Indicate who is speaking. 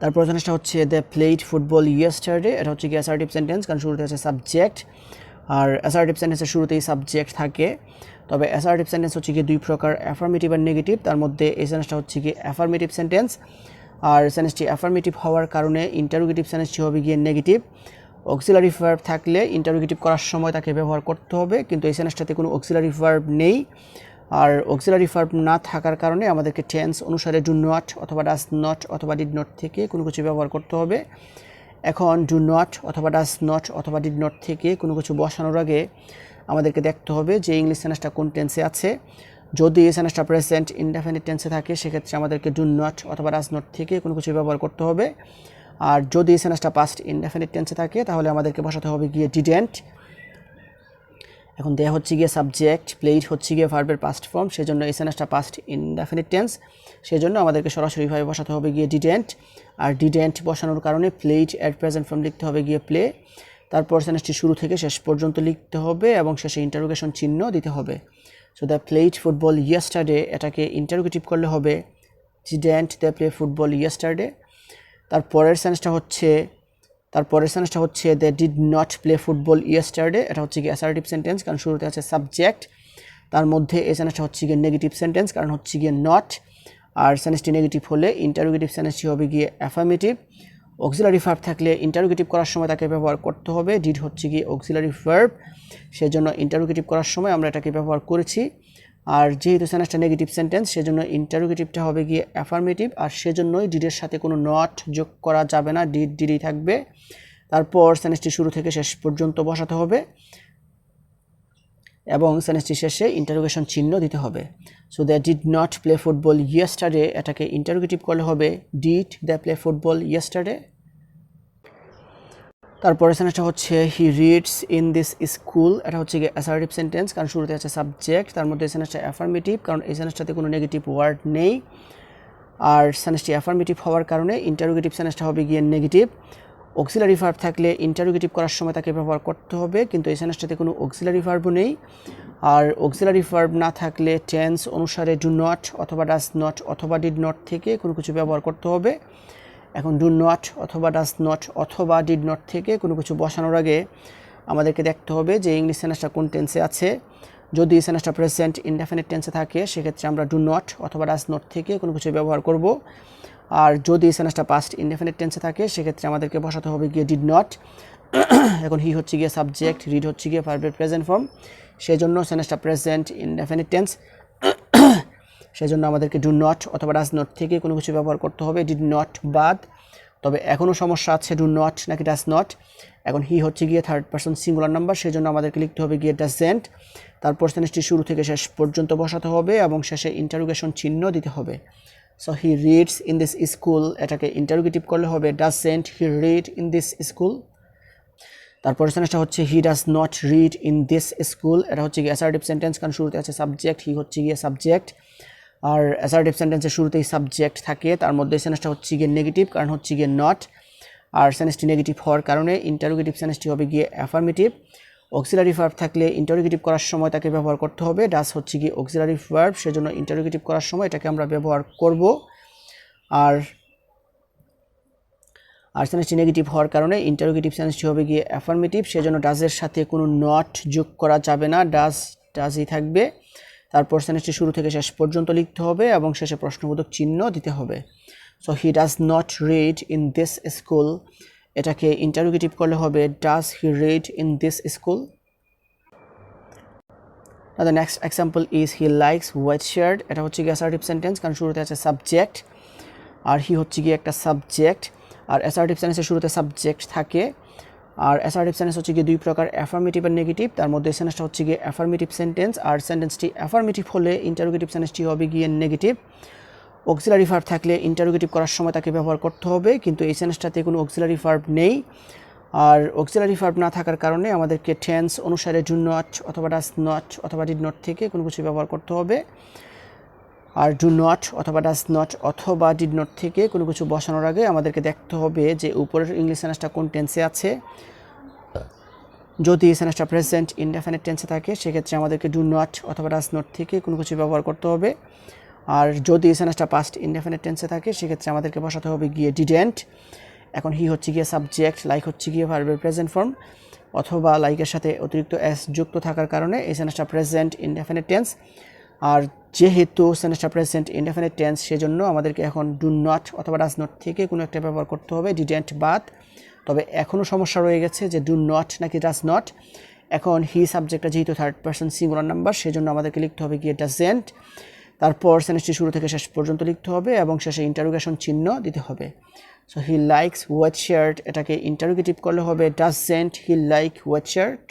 Speaker 1: তারপর সেন্টেন্সটা হচ্ছে দে প্লেড ফুটবল ইয়েস্টারডে। এটা হচ্ছে কি অ্যাসার্টিভ সেন্টেন্স, কারণ শুরুতে আছে সাবজেক্ট, আর অ্যাসার্টিভ সেন্টেন্সের শুরুতেই সাবজেক্ট থাকে। তবে অ্যাসার্টিভ সেন্টেন্স হচ্ছে কি দুই প্রকার, অ্যাফার্মেটিভ আর নেগেটিভ। তার মধ্যে এই সেন্টেন্সটা হচ্ছে কি অ্যাফার্মেটিভ সেন্টেন্স, আর সেন্টেন্সটি অ্যাফার্মেটিভ হওয়ার কারণে ইন্টারোগেটিভ সেন্টেন্সটি হবে গিয়ে নেগেটিভ। অক্সিলারি ভার্ব থাকলে ইন্টারোগেটিভ করার সময় তাকে ব্যবহার করতে হবে, কিন্তু এই সেন্টেন্সটাতে কোনো অক্সিলারি ভার্ব নেই। আর অক্সিলারি ভার্ব না থাকার কারণে আমাদেরকে টেন্স অনুসারে ডু নট অথবা ডাজ নট অথবা ডিড নট থেকে কোনো কিছু ব্যবহার করতে হবে। এখন ডু নট অথবা ডাজ নট অথবা ডিড নট থেকে কোনো কিছু বসানোর আগে আমাদেরকে দেখতে হবে যে ইংলিশ সেন্টেন্সটা কোন টেন্সে আছে। যদি এই সেন্টেন্সটা প্রেজেন্ট ইনডেফিনিট টেন্সে থাকে সেক্ষেত্রে আমাদেরকে ডু নট অথবা ডাজ নট থেকে কোনো কিছু ব্যবহার করতে হবে। আর যদি এই সেন্টেন্সটা পাস্ট ইনডেফিনিট টেন্সে থাকে তাহলে আমাদেরকে বসাতে হবে গিয়ে ডিডেন্ট। এখন দেয়া হচ্ছে গিয়ে সাবজেক্ট, প্লেড হচ্ছে গিয়ে ভার্বের পাস্ট ফর্ম, সেজন্য এই সেন্টেন্সটা পাস্ট ইনডেফিনিট টেন্স, সেজন্য আমাদেরকে সরাসরিভাবে বসাতে হবে গিয়ে ডিডেন্ট। আর ডিডেন্ট বসানোর কারণে প্লেড অ্যাট প্রেজেন্ট ফর্ম লিখতে হবে গিয়ে প্লে। তারপর সেন্টেন্সটি শুরু থেকে শেষ পর্যন্ত লিখতে হবে এবং শেষে ইন্টারোগেশন চিহ্ন দিতে হবে। So the played football yesterday, এটাকে ইন্টারোগেটিভ করলে হবে didn't the play football yesterday. তারপরের সেন্টেন্সটা হচ্ছে they did not play football yesterday. এটা হচ্ছে কি অ্যাসার্টিভ সেন্টেন্স, কারণ শুরুতে আছে সাবজেক্ট। তার মধ্যে এই সেন্টেন্সটা হচ্ছে গিয়ে নেগেটিভ সেন্টেন্স, কারণ হচ্ছে গিয়ে নট। আর সেন্টেন্সটি নেগেটিভ হলে ইন্টারোগেটিভ সেন্টেন্সটি হবে গিয়ে অ্যাফার্মেটিভ। অক্সিলারি ভার্ব থাকলে ইন্টারোগেটিভ করার সময় তাকে ব্যবহার করতে হবে। ডিড হচ্ছে গিয়ে অক্সিলারি ভার্ব, সেজন্য ইন্টারোগেটিভ করার সময় আমরা এটাকে ব্যবহার করেছি। আর যেহেতু সেন্টেন্সটা নেগেটিভ সেন্টেন্স সেজন্য ইন্টারোগেটিভটা হবে গিয়ে অ্যাফার্মেটিভ, আর সেজন্যই ডিডের সাথে কোনো নট যোগ করা যাবে না, ডিডই থাকবে। তারপর সেন্টেন্সটি শুরু থেকে শেষ পর্যন্ত বসাতে হবে এবং সেন্টেন্সটি শেষে ইন্টারোগেশন চিহ্ন দিতে হবে। So they did not play football yesterday, এটাকে ইন্টারোগেটিভ করলে হবে did they play football yesterday. তারপরে সেন্টেন্সটা হচ্ছে he reads in this school. এটা হচ্ছে গিয়ে অ্যাসার্টিভ সেন্টেন্স, কারণ শুরুতে আছে সাবজেক্ট, তার মধ্যে সেন্টেন্সটা অ্যাফার্মেটিভ, কারণ এই সেন্টেন্সটাতে কোনো নেগেটিভ ওয়ার্ড নেই। আর সেন্টেন্সটি অ্যাফার্মেটিভ হওয়ার কারণে ইন্টারোগেটিভ সেন্টেন্সটা হবে গিয়ে নেগেটিভ। অক্সিলারি ভার্ব থাকলে ইন্টারোগেটিভ করার সময় তাকে ব্যবহার করতে হবে, কিন্তু এই সেন্টেন্সটাতে কোনো অক্সিলারি ভার্বও নেই। আর অক্সিলারি ভার্ব না থাকলে টেন্স অনুসারে ডু নট অথবা ডাজ নট অথবা ডিড নট থেকে কোনো কিছু ব্যবহার করতে হবে। এখন ডু নট অথবা ডাজ নট অথবা ডিড নট থেকে কোনো কিছু বসানোর আগে আমাদেরকে দেখতে হবে যে ইংলিশ সেন্টেন্সটা কোন টেন্সে আছে। যদি সেন্টেন্সটা প্রেজেন্ট ইনডেফিনিট টেন্সে থাকে সেক্ষেত্রে আমরা ডু নট অথবা ডাজ নট থেকে কোনো কিছু ব্যবহার করব। আর যদি সেন্টেন্সটা পাস্ট ইনডেফিনিট টেন্সে থাকে সেক্ষেত্রে আমাদেরকে বসাতে হবে গিয়ে ডিড নট। এখন হি হচ্ছে গিয়ে সাবজেক্ট, রিড হচ্ছে গিয়ে ভার্বের প্রেজেন্ট ফর্ম, সেজন্য সেন্টেন্সটা প্রেজেন্ট ইনডেফিনিট টেন্স, সেজন্য আমাদেরকে ডু নট অথবা ডাজ নট থেকে কোনো কিছু ব্যবহার করতে হবে, ডিড নট বাদ। তবে এখনও সমস্যা আছে ডু নট নাকি ডাজ নট। এখন হি হচ্ছে গিয়ে থার্ড পারসন সিঙ্গুলার নাম্বার, সেজন্য আমাদেরকে লিখতে হবে গিয়ে ডাজেন্ট। তারপর সেন্টেন্সটি শুরু থেকে শেষ পর্যন্ত বসাতে হবে এবং শেষে ইন্টারোগেশন চিহ্ন দিতে হবে। So he reads in this school, এটাকে ইন্টারোগেটিভ করলে হবে doesn't he read in this school. তারপর সেন্টেন্সটা হচ্ছে he does not read in this school. এটা হচ্ছে গিয়ে অ্যাসার্টিভ সেন্টেন্স, কারণ শুরুতে আছে সাবজেক্ট, হি হচ্ছে গিয়ে সাবজেক্ট। আর অ্যাসার্টিভ সেন্টেন্সের শুরুতেই সাবজেক্ট থাকে, তার মধ্যে সেন্টেন্সটা হচ্ছে গিয়ে নেগেটিভ, কারণ হচ্ছে গিয়ে নট। আর সেন্টেন্সটি নেগেটিভ হওয়ার কারণে ইন্টারোগেটিভ সেন্টেন্সটি হবে গিয়ে অ্যাফার্মেটিভ। অক্সিলারি ভার্ব থাকলে ইন্টারোগেটিভ করার সময় তাকে ব্যবহার করতে হবে। ডাজ হচ্ছে গিয়ে অক্সিলারি ভার্ব, সেজন্য ইন্টারোগেটিভ করার সময় এটাকে আমরা ব্যবহার করব। আর সেন্টেন্সটি নেগেটিভ হওয়ার কারণে ইন্টারোগেটিভ সেন্টেন্সটি হবে গিয়ে অ্যাফার্মেটিভ, সেজন্য ডাজের সাথে কোনো নট যোগ করা যাবে না, ডাজই থাকবে। তারপর সেন্টেন্সটি শুরু থেকে শেষ পর্যন্ত লিখতে হবে এবং শেষে প্রশ্নবোধক চিহ্ন দিতে হবে। So he does not read in this school, এটাকে ইন্টারোগেটিভ করলে হবে does he read in this school. Now the next example is he likes white shirt. এটা হচ্ছে গিয়ে অ্যাসার্টিভ সেন্টেন্স, কারণ শুরুতে আছে সাবজেক্ট, আর হি হচ্ছে গিয়ে একটা সাবজেক্ট। আর অ্যাসার্টিভ সেন্টেন্সের শুরুতে সাবজেক্ট থাকে। আর অ্যাসার্টিভ সেন্টেন্স হচ্ছে গিয়ে দুই প্রকার, অ্যাফার্মেটিভ আর নেগেটিভ। তার মধ্যে সেন্টেন্সটা হচ্ছে গিয়ে অ্যাফার্মেটিভ সেন্টেন্স, আর সেন্টেন্সটি অ্যাফার্মেটিভ হলে ইন্টারোগেটিভ সেন্টেন্সটি হবে গিয়ে নেগেটিভ। অক্সিলারি ভার্ব থাকলে ইন্টারোগেটিভ করার সময় তাকে ব্যবহার করতে হবে, কিন্তু এই সেন্টেন্সটাতে কোনো অক্সিলারি ভার্ব নেই। আর অক্সিলারি ভার্ব না থাকার কারণে আমাদেরকে টেন্স অনুসারে ডু নট অথবা ডাজ নট অথবা ডিড নট থেকে কোনো কিছু ব্যবহার করতে হবে। আর ডু নট অথবা ডাজ নট অথবা ডিড নট থেকে কোনো কিছু বসানোর আগে আমাদেরকে দেখতে হবে যে উপরের ইংলিশ সেন্টেন্সটা কোন টেন্সে আছে। যদি সেন্টেন্সটা প্রেজেন্ট ইনডেফিনিট টেন্সে থাকে সেক্ষেত্রে আমাদেরকে ডু নট অথবা ডাজ নট থেকে কোনো কিছু ব্যবহার করতে হবে। আর যদি সেন্টেন্সটা পাস্ট ইনডেফিনিট টেন্সে থাকে সেক্ষেত্রে আমাদেরকে বসাতে হবে গিয়ে ডিডেন্ট। এখন হি হচ্ছে গিয়ে সাবজেক্ট, লাইক হচ্ছে গিয়ে ভার্বের প্রেজেন্ট ফর্ম, অথবা লাইকের সাথে অতিরিক্ত এস যুক্ত থাকার কারণে এই সেন্টেন্সটা প্রেজেন্ট ইনডেফিনিট টেন্স। আর যেহেতু সেন্টেন্সটা প্রেজেন্ট ইনডেফিনিট টেন্স সেজন্য আমাদেরকে এখন ডু নট অথবা ডাজ নট থেকে কোনো একটা ব্যবহার করতে হবে, ডিডেন্ট বাদ। তবে এখনও সমস্যা রয়ে গেছে যে ডু নট নাকি ডাজ নট। এখন হি সাবজেক্টটা যেহেতু থার্ড পারসন সিঙ্গুলার নাম্বার সেজন্য আমাদেরকে লিখতে হবে গিয়ে ডাজেন্ট। তারপর সেন্টেন্সটি শুরু থেকে শেষ পর্যন্ত লিখতে হবে এবং শেষে ইন্টারোগেশন চিহ্ন দিতে হবে। So he likes white shirt, এটাকে ইন্টারোগেটিভ করলে হবে doesn't he like white shirt.